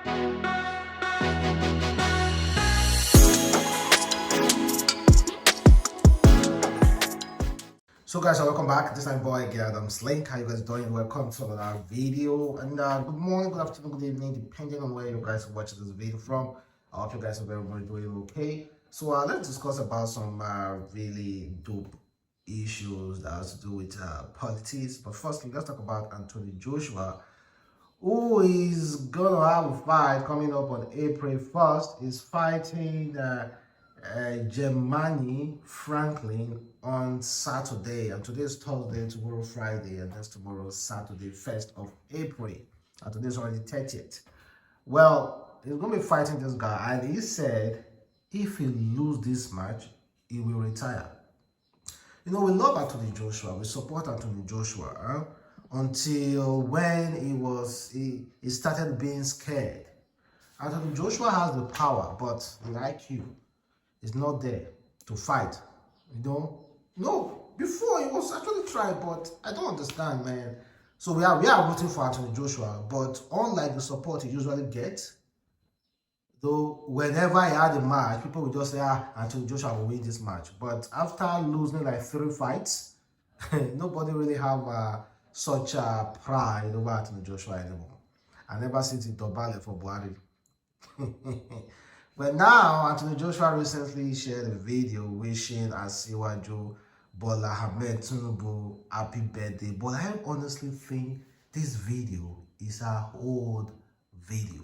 So guys, welcome back. This is my boy Adamslink. How you guys doing? Welcome to another video. And good morning, good afternoon, good evening, depending on where you guys are watching this video from. I hope you guys are very much doing okay. So let's discuss about some really dope issues that has to do with politics. But firstly, let's talk about Anthony Joshua, who is gonna have a fight coming up on April 1st. Is fighting Germany Franklin on Saturday, and today is Thursday, tomorrow Friday, and that's tomorrow Saturday, 1st of April, and today is already 30th. Well, he's gonna be fighting this guy, and he said if he lose this match, he will retire. You know, we love Anthony Joshua, we support Anthony Joshua until when he started being scared. Anthony Joshua has the power, but like you, is not there to fight. You know? No, before he was actually tried, but I don't understand, man. So we are rooting for Anthony Joshua, but unlike the support he usually gets, though whenever he had a match, people would just say, Anthony Joshua will win this match. But after losing like 3 fights, nobody really have such pride over Anthony Joshua anymore. I never seen it Dobale for Buhari. But now, Anthony Joshua recently shared a video wishing Asiwaju Bola Ahmed Tinubu happy birthday. But I honestly think this video is an old video.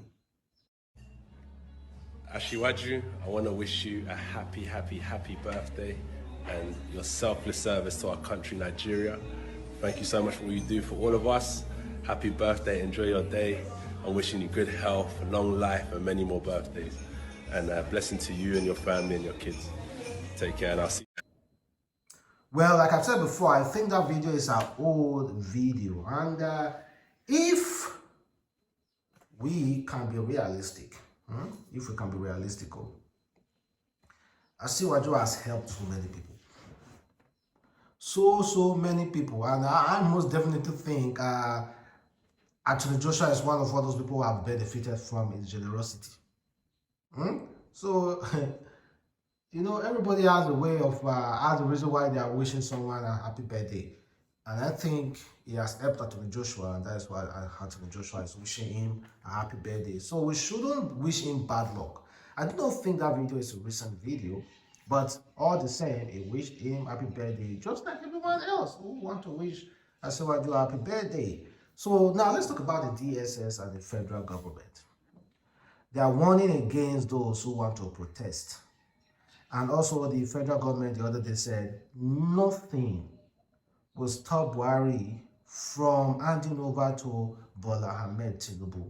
Asiwaju, I want to wish you a happy birthday and your selfless service to our country, Nigeria. Thank you so much for what you do for all of us. Happy birthday, enjoy your day. I'm wishing you good health, long life, and many more birthdays. And blessing to you and your family and your kids. Take care, and I'll see you. Well, like I've said before, I think that video is an old video. And if we can be realistic, Asiwaju has helped so many people. So many people. And I most definitely think Anthony Joshua is one of all those people who have benefited from his generosity. So, you know, everybody has a way of, has a reason why they are wishing someone a happy birthday. And I think he has helped Anthony Joshua, and that's why Anthony Joshua is wishing him a happy birthday. So we shouldn't wish him bad luck. I do not think that video is a recent video, but all the same, he wished him happy birthday, just like everyone else who want to wish Asiwaju a happy birthday. So now let's talk about the DSS and the federal government. They are warning against those who want to protest. And also the federal government the other day said nothing will stop Buhari from handing over to Bola Ahmed Tinubu.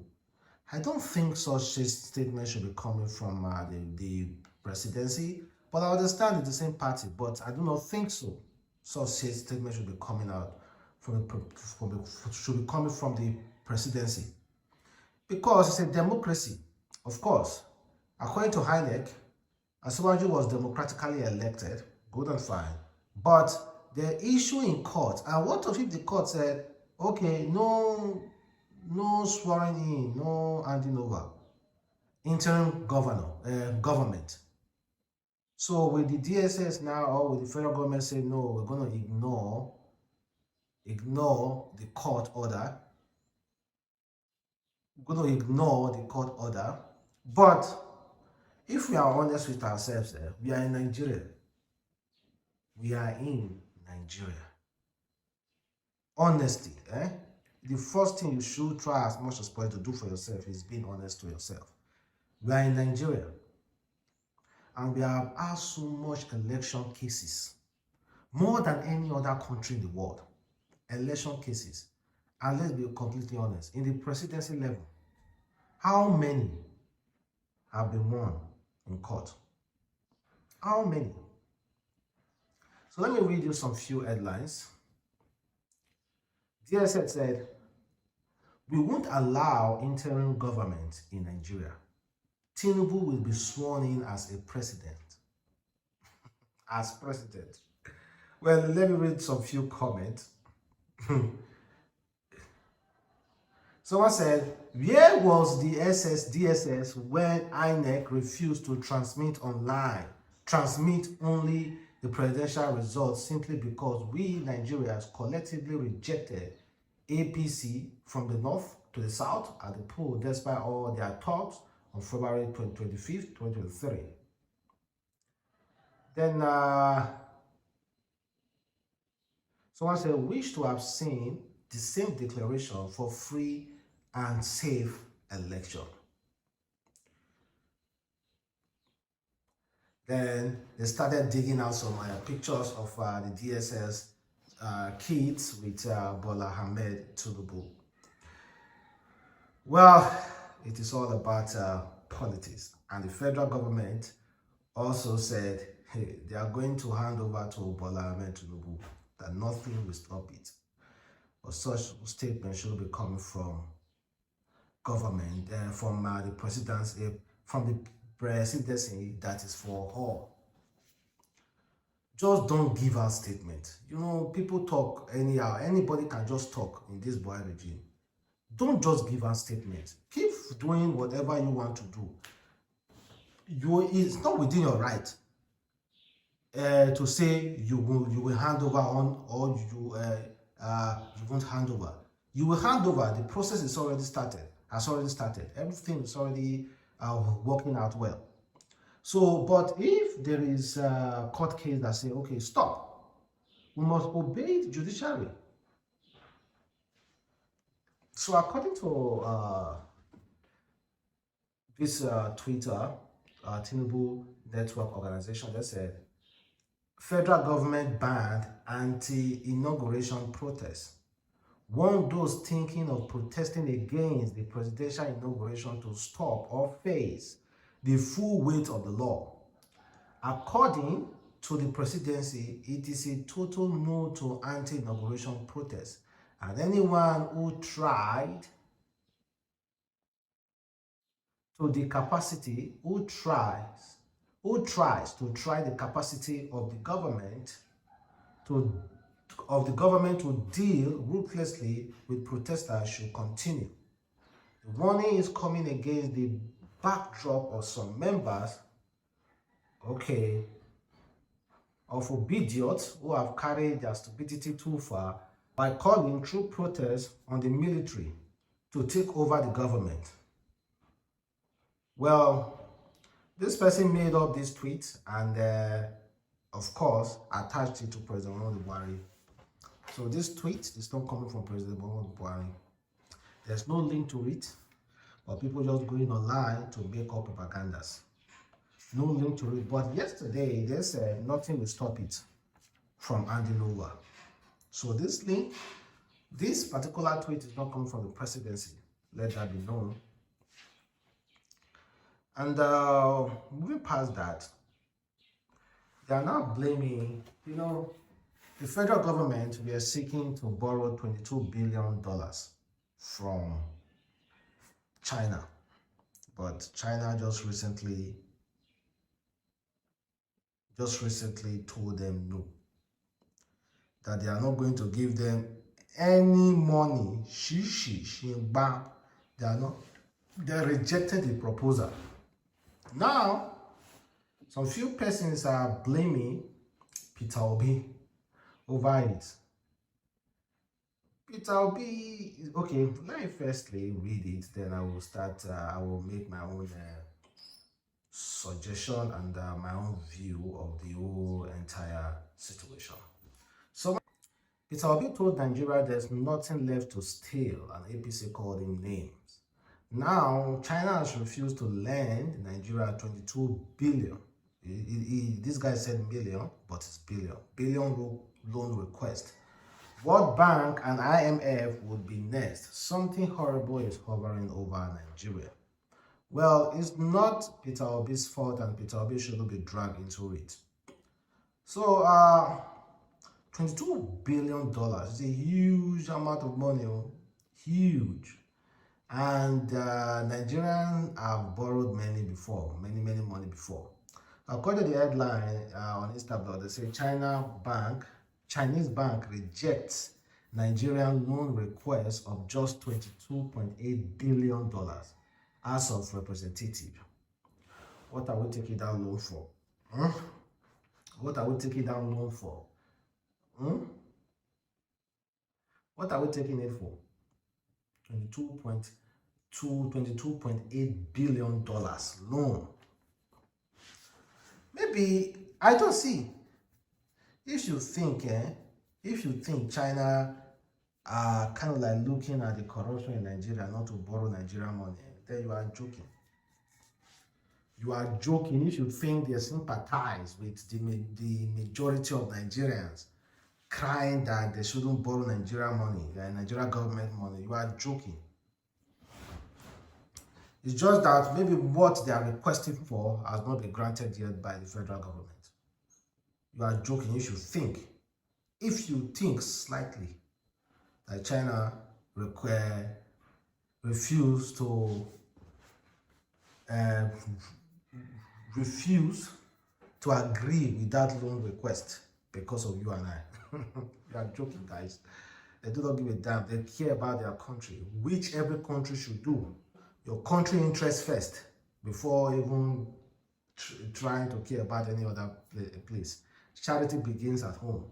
I don't think such a statement should be coming from the presidency, but I understand it's the same party, but I do not think so. Such a statement should be coming out from the presidency, because it's a democracy. Of course, according to INEC, Asiwaju was democratically elected, good and fine, but the issue in court, and what if the court said, okay, no swearing in, no handing over, interim government. So with the DSS now, or with the federal government saying, no, we're going to ignore the court order. We're going to ignore the court order. But if we are honest with ourselves, we are in Nigeria. We are in Nigeria. Honesty, the first thing you should try as much as possible to do for yourself is being honest to yourself. We are in Nigeria, and we have had so much election cases, more than any other country in the world. Election cases. And let's be completely honest, in the presidency level, how many have been won in court? How many? So let me read you some few headlines. DSS said, we won't allow interim government in Nigeria. Tinubu will be sworn in as a president. As president. Well, let me read some few comments. Someone said, where was the DSS when INEC refused to transmit online, transmit only the presidential results simply because we Nigerians collectively rejected APC from the north to the south at the poll despite all their talks on February 25th, 2023. Then someone said, wish to have seen the same declaration for free and safe election. Then they started digging out some pictures of the DSS kids with Bola Ahmed Tinubu. Well, it is all about politics. And the federal government also said, hey, they are going to hand over to Bola Ahmed Tinubu, that nothing will stop it. But such statements should be coming from government, from the presidency, from the presidency that is for all. Just don't give out statements. You know, people talk anyhow. Anybody can just talk in this Buhari regime. Don't just give out statements. Keep doing whatever you want to do. It's not within your right to say you will hand over on, or you won't hand over. You will hand over. The process is already started. Has already started. Everything is already working out well. So, but if there is a court case that say, okay, stop, we must obey the judiciary. So, according to this Twitter, Tinubu Network Organization, they said, federal government banned anti-inauguration protests. Want those thinking of protesting against the presidential inauguration to stop or face the full weight of the law. According to the presidency, it is a total no to anti-inauguration protests, and anyone who tries to the capacity of the government to deal ruthlessly with protesters should continue. The warning is coming against the backdrop of some members, of idiots who have carried their stupidity too far by calling through protests on the military to take over the government. Well, this person made up this tweet and, of course, attached it to President Buhari. So this tweet is not coming from President Buhari. There's no link to it, but people just going online to make up propagandas. No link to it. But yesterday, they said nothing will stop it from handing over. So this link, this particular tweet is not coming from the presidency. Let that be known. And moving past that, they are now blaming, the federal government. We are seeking to borrow $22 billion from China. But China just recently told them no. That they are not going to give them any money. They rejected the proposal. Now, some few persons are blaming Peter Obi over it. Peter Obi, okay, let me firstly read it, then I will make my own suggestion and my own view of the whole entire situation. So, Peter Obi told Nigeria there's nothing left to steal, and APC called him names. Now, China has refused to lend Nigeria 22 billion. This guy said million, but it's billion. Billion loan request. World Bank and IMF would be next. Something horrible is hovering over Nigeria. Well, it's not Peter Obi's fault, and Peter Obi shouldn't be dragged into it. So, $22 billion is a huge amount of money. Huge. And Nigerians have borrowed many money before. According to the headline on Instablog, they say Chinese bank rejects Nigerian loan request of just $22.8 billion as of representative. What are we taking that loan for? What are we taking that loan for? What are we taking it for? $22.8 billion loan. Maybe, I don't see. If you think China are kind of like looking at the corruption in Nigeria not to borrow Nigerian money, then you are joking. You are joking if you think they sympathize with the majority of Nigerians crying that they shouldn't borrow Nigerian money, Nigerian government money. You are joking. It's just that maybe what they are requesting for has not been granted yet by the federal government. You are joking if you think slightly that China refuse to agree with that loan request because of you and I. You are joking, guys. They do not give a damn. They care about their country, which every country should do. Your country interests first before even trying to care about any other place. Charity begins at home.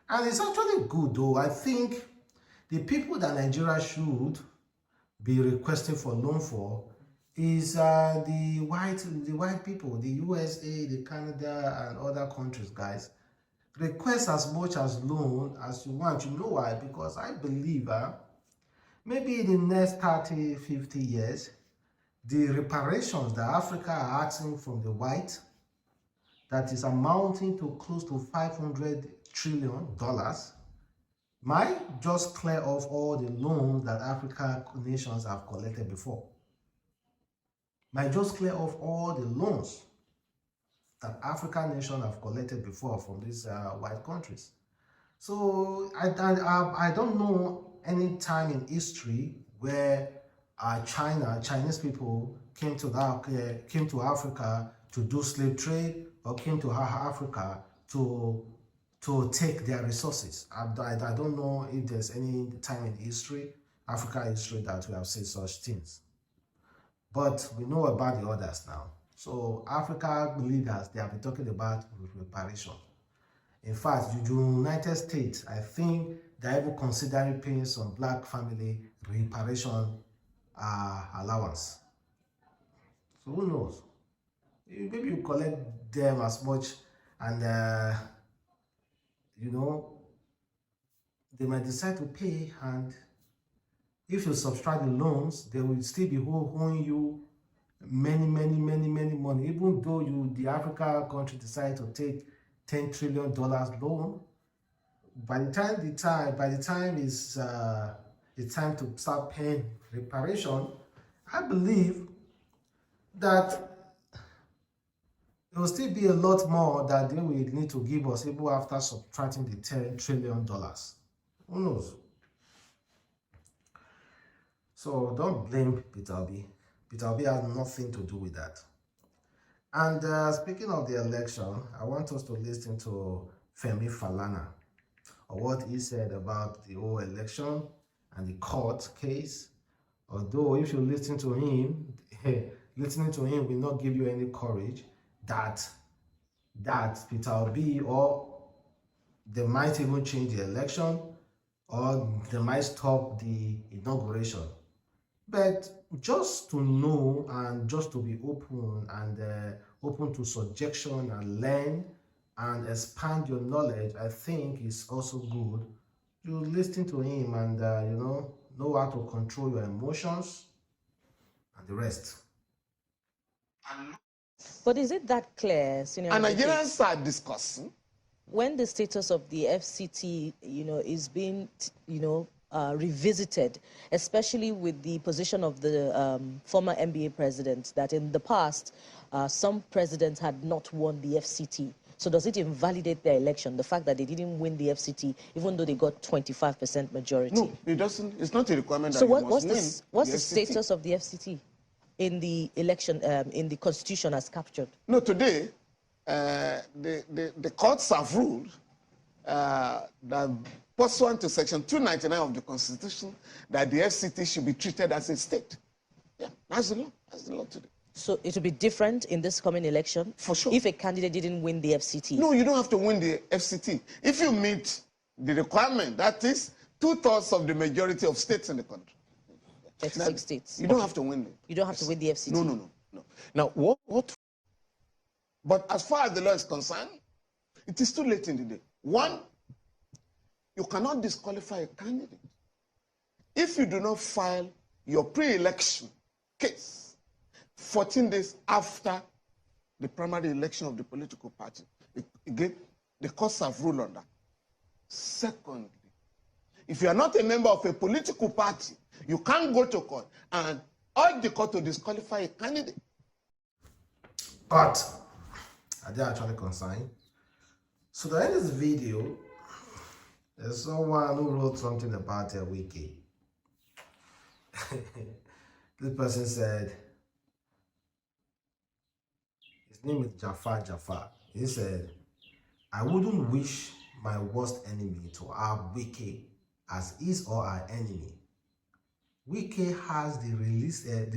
And it's actually good, though. I think the people that Nigeria should be requesting for loan for is the white people, the USA, the Canada, and other countries, guys. Request as much as loan as you want. You know why? Because I believe maybe in the next 30, 50 years, the reparations that Africa are asking from the white, that is amounting to close to $500 trillion, might just clear off all the loans that African nations have collected before. Might just clear off all the loans that African nations have collected before from these white countries. So I don't know any time in history where Chinese people came to Africa to do slave trade, or came to Africa to take their resources. I don't know if there's any time in African history, that we have seen such things. But we know about the others now. So Africa leaders, they have been talking about reparation. In fact, the United States, I think they're even considering paying some black family reparation allowance. So who knows? Maybe you collect them as much, and they might decide to pay, and if you subtract the loans, they will still be owing you many money, even though the African country decide to take $10 trillion loan. By the time it's time to start paying reparation, I believe that there will still be a lot more that they will need to give us, even after subtracting the $10 trillion. Who knows? So don't blame Peter Obi. Peter Obi has nothing to do with that. And speaking of the election, I want us to listen to Femi Falana, or what he said about the whole election and the court case. Although if you listen to him, listening to him will not give you any courage that Peter Obi, or they might even change the election, or they might stop the inauguration. But just to know, and just to be open, and open to suggestion, and learn and expand your knowledge, I think is also good. You listen to him, and know how to control your emotions and the rest. But is it that clear, Senior? And Nigerians are discussing when the status of the FCT, is being, revisited, especially with the position of the former NBA president, that in the past, some presidents had not won the FCT. So does it invalidate their election, the fact that they didn't win the FCT, even though they got 25% majority? No, it doesn't. It's not a requirement that so you must win. What's the status of the FCT in the election, in the constitution as captured? No, today, the courts have ruled that pursuant to Section 299 of the Constitution, that the FCT should be treated as a state. Yeah, that's the law. That's the law today. So it will be different in this coming election? For sure. If a candidate didn't win the FCT? No, you don't have to win the FCT. If you meet the requirement, that is 2/3 of the majority of states in the country. 36 states. You don't have to win it. You don't have to win the FCT? No. Now, what? But as far as the law is concerned, it is too late in the day. One, you cannot disqualify a candidate if you do not file your pre-election case 14 days after the primary election of the political party. Again, the courts have ruled on that. Secondly, if you are not a member of a political party, you can't go to court and urge the court to disqualify a candidate. But are they actually concerned? So the end of this video, there's someone who wrote something about a wiki. This person said, his name is Jafar. He said, I wouldn't wish my worst enemy to have Wike as his or her enemy. Wike has the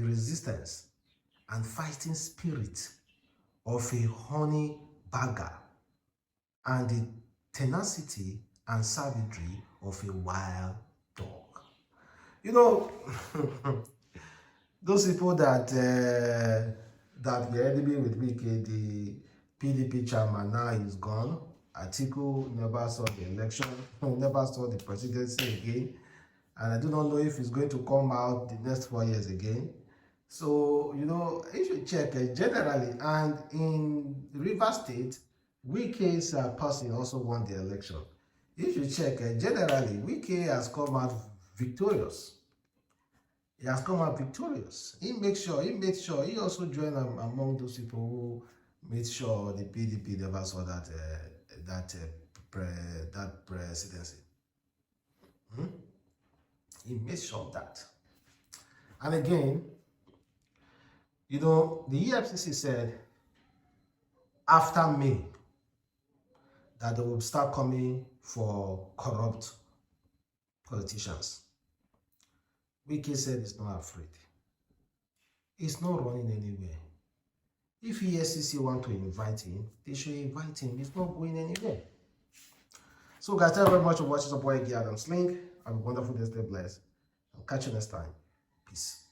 resistance and fighting spirit of a honey bagger and the tenacity and savagery of a wild dog. You know, those people that were enemy with Wike, the PDP chairman, now is gone. Atiku never saw the election, never saw the presidency again, and I do not know if he's going to come out the next 4 years again. So, you know, you should check generally. And in Rivers State, Wike's person also won the election. You should check generally. Wike has come out victorious. He has come out victorious. He made sure, he also joined among those people who made sure the PDP never saw that presidency. He made sure of that. And again, you know, the EFCC said after May that they will start coming for corrupt politicians. Wike said he's not afraid. He's not running anywhere. If EFCC want to invite him, they should invite him. He's not going anywhere. So guys, thank you very much for watching. Support Adamslink. Have a wonderful day. Stay blessed. I'll catch you next time. Peace.